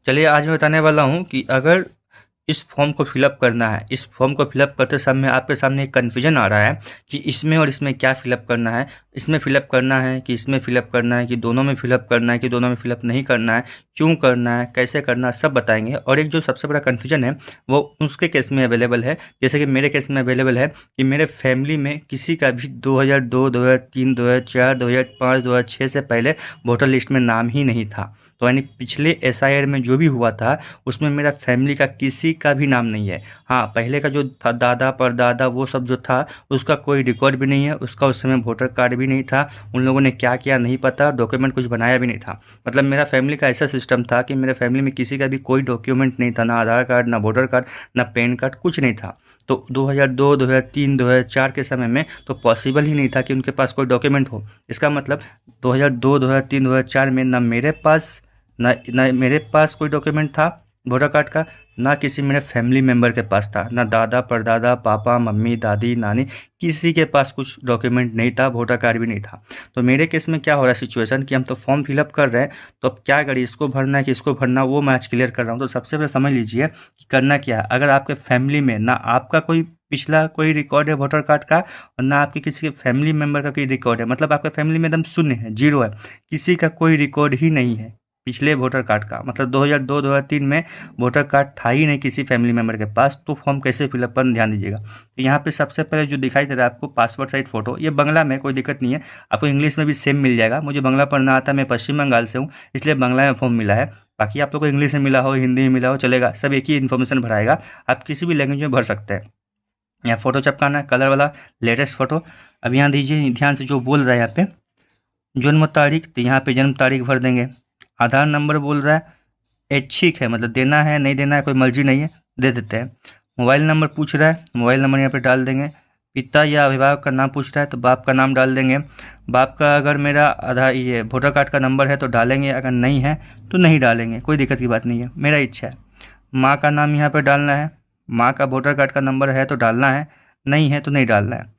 चलिए आज मैं बताने वाला हूँ कि अगर इस फॉर्म को फिलअप करना है, इस फॉर्म को फिलअप करते समय आपके सामने एक कन्फ्यूजन आ रहा है कि इसमें और इसमें क्या फिलअप करना है, इसमें फिलअप करना है कि इसमें फिलअप करना है, कि दोनों में फिलअप करना है कि दोनों में फिलअप नहीं करना है, क्यों करना है, कैसे करना है, सब बताएंगे। और एक जो सबसे बड़ा कन्फ्यूजन है वो उसके केस में अवेलेबल है, जैसे कि मेरे केस में अवेलेबल है कि मेरे फैमिली में किसी का भी 2002, 2003, 2004, 2005, 2006 से पहले वोटर लिस्ट में नाम ही नहीं था। तो यानी पिछले एसआईआर में जो भी हुआ था उसमें मेरा फैमिली का किसी का भी नाम नहीं है। हाँ, पहले का जो था दादा परदादा वो सब जो था उसका कोई रिकॉर्ड भी नहीं है, उसका उस समय वोटर कार्ड भी नहीं था, उन लोगों ने क्या किया नहीं पता, डॉक्यूमेंट कुछ बनाया भी नहीं था। मतलब मेरा फैमिली का ऐसा सिस्टम था कि मेरे फैमिली में किसी का भी कोई डॉक्यूमेंट नहीं था, ना आधार कार्ड, ना वोटर कार्ड, ना पैन कार्ड, कुछ नहीं था। तो 2002, 2003, 2004 के समय में तो पॉसिबल ही नहीं था कि उनके पास कोई डॉक्यूमेंट हो। इसका मतलब 2002, 2003, 2004 में ना मेरे पास ना मेरे पास कोई डॉक्यूमेंट था वोटर कार्ड का, ना किसी मेरे फैमिली मेम्बर के पास था, ना दादा परदादा पापा मम्मी दादी नानी किसी के पास कुछ डॉक्यूमेंट नहीं था, वोटर कार्ड भी नहीं था। तो मेरे केस में क्या हो रहा है सिचुएशन कि हम तो फॉर्म फिलअप कर रहे हैं, तो अब क्या करिए, इसको भरना है कि इसको भरना, वो मैं आज क्लियर कर रहा हूँ। तो सबसे पहले समझ लीजिए कि करना क्या है। अगर आपके फैमिली में ना आपका कोई पिछला कोई रिकॉर्ड है वोटर कार्ड का, और ना आपके किसी के फैमिली मेम्बर का कोई रिकॉर्ड है, मतलब आपके फैमिली में एकदम शून्य है, जीरो है, किसी का कोई रिकॉर्ड ही नहीं है पिछले वोटर कार्ड का, मतलब 2002, 2003 में वोटर कार्ड था ही नहीं किसी फैमिली मेम्बर के पास, तो फॉर्म कैसे फिलअप करना ध्यान दीजिएगा। तो यहाँ पे सबसे पहले जो दिखाई दे रहा है आपको पासपोर्ट साइज फ़ोटो, ये बांग्ला में कोई दिक्कत नहीं है, आपको इंग्लिश में भी सेम मिल जाएगा। मुझे बांग्ला पढ़ना आता है, मैं पश्चिम बंगाल से हूँ, इसलिए बांग्ला में फॉर्म मिला है। बाकी आप लोग को इंग्लिश में मिला हो, हिंदी में मिला हो, चलेगा, सब एक ही इन्फॉर्मेशन भराएगा, आप किसी भी लैंग्वेज में भर सकते हैं। यहाँ फ़ोटो चिपकाना है, कलर वाला लेटेस्ट फ़ोटो। अब यहाँ दीजिए ध्यान से जो बोल रहा है यहाँ पे जन्म तारीख, तो यहाँ पे जन्म तारीख भर देंगे। आधार नंबर बोल रहा है, ऐच्छिक है, मतलब देना है नहीं देना है कोई मर्जी नहीं है, दे देते हैं। मोबाइल नंबर पूछ रहा है, मोबाइल नंबर यहाँ पे डाल देंगे। पिता या अभिभावक का नाम पूछ रहा है तो बाप का नाम डाल देंगे। बाप का अगर मेरा आधार ये वोटर कार्ड का नंबर है तो डालेंगे, अगर नहीं है तो नहीं डालेंगे, कोई दिक्कत की बात नहीं है, मेरा इच्छा है। माँ का नाम यहाँ पर डालना है, माँ का वोटर कार्ड का नंबर है तो डालना है, नहीं है तो नहीं डालना है।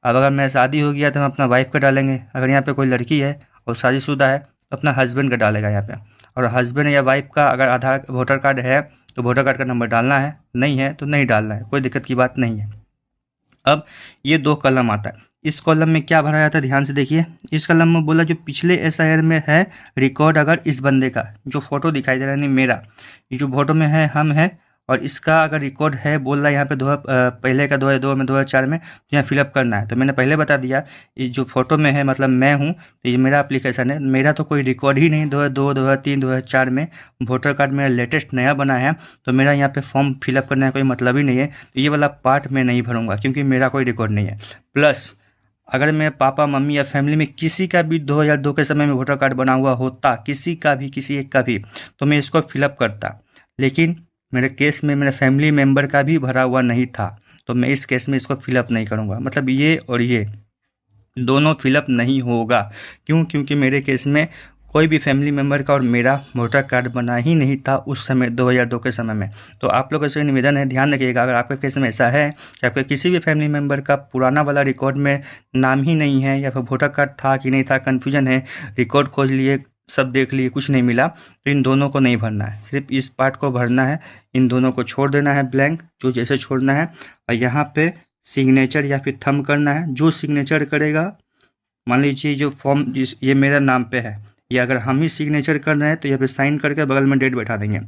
अब अगर मेरा शादी हो गया तो हम अपना वाइफ का डालेंगे, अगर यहाँ पे कोई लड़की है और शादीशुदा है तो अपना हस्बैंड का डालेगा यहाँ पे। और हस्बैंड या वाइफ का अगर आधार वोटर कार्ड है तो वोटर कार्ड का नंबर डालना है, नहीं है तो नहीं डालना है, कोई दिक्कत की बात नहीं है। अब ये 2 कॉलम आता है, इस कॉलम में क्या भरा जाता है ध्यान से देखिए। इस कॉलम में बोला जो पिछले एसआईआर में है रिकॉर्ड, अगर इस बंदे का जो फोटो दिखाई दे रहा है, नहीं मेरा, ये जो फोटो में है हम है, और इसका अगर रिकॉर्ड है बोल रहा है यहाँ पे पहले का 2002 में 2004 में, तो यहाँ फिलअप करना है। तो मैंने पहले बता दिया, ये जो फोटो में है मतलब मैं हूँ, तो ये मेरा एप्लीकेशन है, मेरा तो कोई रिकॉर्ड ही नहीं 2002, 2003, 2004 में। वोटर कार्ड मेरा लेटेस्ट नया बना है, तो मेरा यहाँ पे फॉर्म फिलअप करने का कोई मतलब ही नहीं है। तो ये वाला पार्ट मैं नहीं भरूंगा क्योंकि मेरा कोई रिकॉर्ड नहीं है। प्लस अगर मेरे पापा मम्मी या फैमिली में किसी का भी 2002 के समय में वोटर कार्ड बना हुआ होता, किसी का भी, किसी एक का भी, तो मैं इसको फिलअप करता। लेकिन मेरे केस में मेरे फैमिली मेम्बर का भी भरा हुआ नहीं था, तो मैं इस केस में इसको फिलअप नहीं करूँगा, मतलब ये और ये दोनों फिलअप नहीं होगा। क्यों? क्योंकि मेरे केस में कोई भी फैमिली मेम्बर का और मेरा वोटर कार्ड बना ही नहीं था उस समय 2002 के समय में। तो आप लोगों से निवेदन है, ध्यान रखिएगा, अगर आपके केस में ऐसा है कि आपके किसी भी फैमिली मेम्बर का पुराना वाला रिकॉर्ड में नाम ही नहीं है, या फिर वोटर कार्ड था कि नहीं था कन्फ्यूजन है, रिकॉर्ड खोज लिए, सब देख लिए, कुछ नहीं मिला, तो इन दोनों को नहीं भरना है, सिर्फ इस पार्ट को भरना है, इन दोनों को छोड़ देना है ब्लैंक, जो जैसे छोड़ना है। और यहाँ पे सिग्नेचर या फिर थंब करना है, जो सिग्नेचर करेगा, मान लीजिए जो फॉर्म ये मेरा नाम पे है, ये अगर हम ही सिग्नेचर कर रहे हैं तो यहाँ पे साइन करके बगल में डेट बैठा देंगे।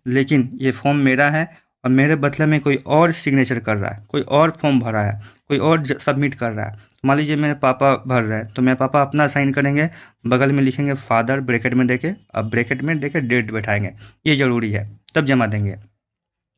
लेकिन ये फॉर्म मेरा है और मेरे बदले में कोई और सिग्नेचर कर रहा है, कोई और फॉर्म भरा है, कोई और सबमिट कर रहा है, मान लीजिए मेरे पापा भर रहे हैं, तो मेरे पापा अपना साइन करेंगे, बगल में लिखेंगे फादर ब्रैकेट में देके, अब ब्रैकेट में देके डेट बैठाएंगे, ये ज़रूरी है, तब जमा देंगे।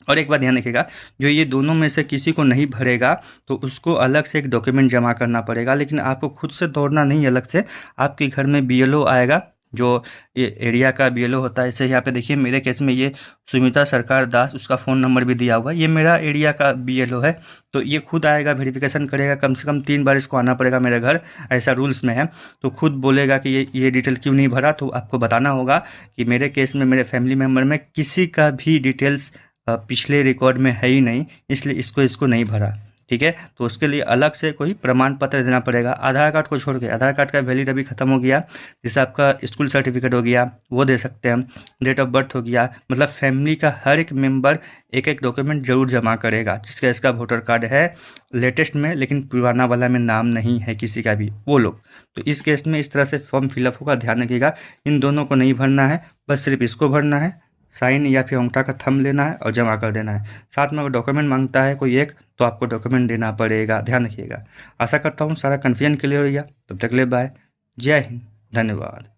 और एक बात ध्यान रखिएगा, जो ये दोनों में से किसी को नहीं भरेगा तो उसको अलग से एक डॉक्यूमेंट जमा करना पड़ेगा, लेकिन आपको खुद से दौड़ना नहीं, अलग से आपके घर में बीएलओ आएगा, जो ये एरिया का बीएलओ होता है। जैसे यहाँ पे देखिए मेरे केस में ये सुमिता सरकार दास, उसका फ़ोन नंबर भी दिया हुआ है, ये मेरा एरिया का बीएलओ है, तो ये खुद आएगा, वेरिफिकेशन करेगा, कम से कम 3 बार इसको आना पड़ेगा मेरे घर, ऐसा रूल्स में है। तो खुद बोलेगा कि ये डिटेल क्यों नहीं भरा, तो आपको बताना होगा कि मेरे केस में मेरे फैमिली मेम्बर में किसी का भी डिटेल्स पिछले रिकॉर्ड में है ही नहीं, इसलिए इसको नहीं भरा। ठीक है। तो उसके लिए अलग से कोई प्रमाण पत्र देना पड़ेगा। आधार कार्ड को छोड़ के, आधार कार्ड का वैलिड अभी ख़त्म हो गया, जैसे आपका स्कूल सर्टिफिकेट हो गया वो दे सकते हैं, डेट ऑफ बर्थ हो गया, मतलब फैमिली का हर एक मेंबर एक एक डॉक्यूमेंट जरूर जमा करेगा। जिसका इसका वोटर कार्ड है लेटेस्ट में लेकिन पुराना वाला में नाम नहीं है किसी का भी, वो लोग। तो इस केस में इस तरह से फॉर्म फिलअप होगा, ध्यान रखिएगा। इन दोनों को नहीं भरना है, बस सिर्फ इसको भरना है, साइन या फिर अंगूठा का थंब लेना है और जमा कर देना है। साथ में अगर डॉक्यूमेंट मांगता है कोई एक तो आपको डॉक्यूमेंट देना पड़ेगा, ध्यान रखिएगा। आशा करता हूँ सारा कन्फ्यूजन क्लियर हो गया। तब तक ले बाय, जय हिंद, धन्यवाद।